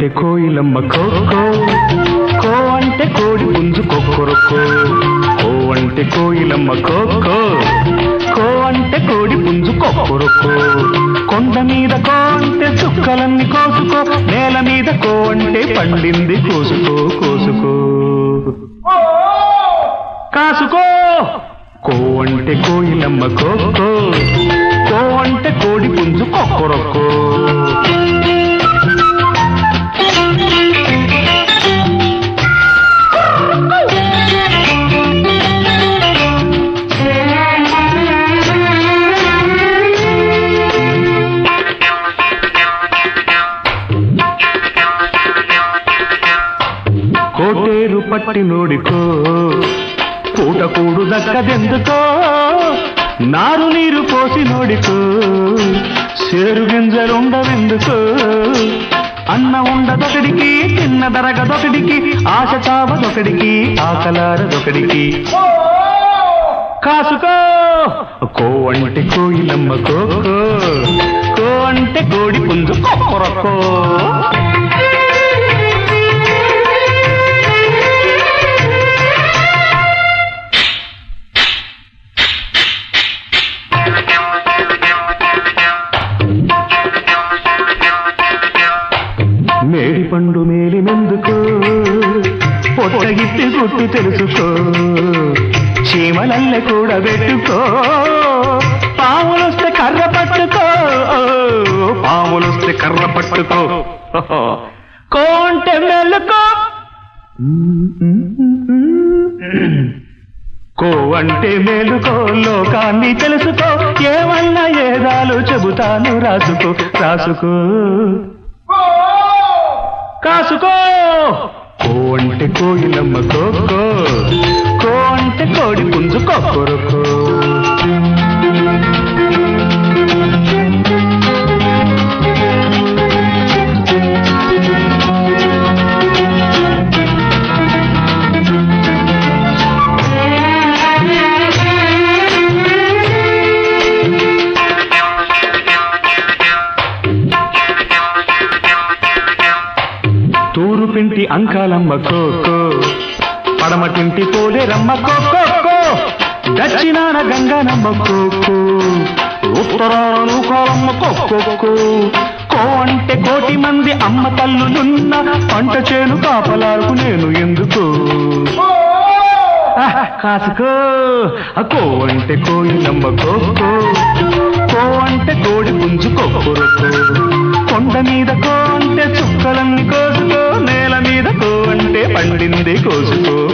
అంటే కోయిలమ్మ కోకో, కో అంటే కోడి పుంజు కొక్కరొక్కో. కో అంటే కోయిలమ్మ కోకో, కో అంటే కోడి పుంజు కొక్కరొక్కో. కొండ మీద కో అంటే చుక్కలన్నీ కోసుకో, నేల మీద కో అంటే పండింది కోసుకో కోసుకో కాసుకో. కో అంటే కోయిలమ్మ కోకో, కో అంటే కోడి పుంజు కొక్కరొక్కో. కోటేరు పట్టి నోడికో, పూట కూడు దక్కదెందుకో. నారు నీరు పోసి నోడికో, సేరు గింజలుండవెందుకో. అన్న ఉండదొకడికి, తిన్న దరగదొకడికి, ఆశ చావదొకడికి, ఆకలారదొకడికి. కాసుకో. కో అంటే కోయిలమ్మ కోకో, కో అంటే కోడి పుంజు కొక్కరొక్కో. మేడి పండు మేలి మెందుకో, పొట్టగిట్టి గుట్టు తెలుసుకో. చీమలల్లె కూడా పెట్టుకో, పాములొస్తే కర్ర పట్టుకో, పాములొస్తే కర్ర పట్టుకో. కోంటే మెల్లుకో. కో అంటే మేలుకో, లోకాన్ని తెలుసుకో. ఏమన్నా ఏదాలు చెబుతాను రాసుకో రాసుకో కాసుకో. కో అంటే కోయిలమ్మ కోకో, కో అంటే కోడి పుంజు కొక్కరొక్కో. తూరు పింటి అంకాలమ్మ కోకో, పడమటింటి పోలేరమ్మ కోకో. దక్షిణాన గంగానమ్మ కోకో, ఉత్తరాన నూకాలమ్మ కోకో. కో అంటే కోటి మంది అమ్మ తల్లులున్న పంట చేను కాపలాలకు నేను ఎందుకు. కాసుకో. కో అంటే కోయిలమ్మ కోకో, కో అంటే కోడి పుంజు కొక్కరొక్కో. కొండ మీద కో అంటే చుక్కలన్నీ కోసుకో, నేల మీద కో అంటే పండింది కోసుకో.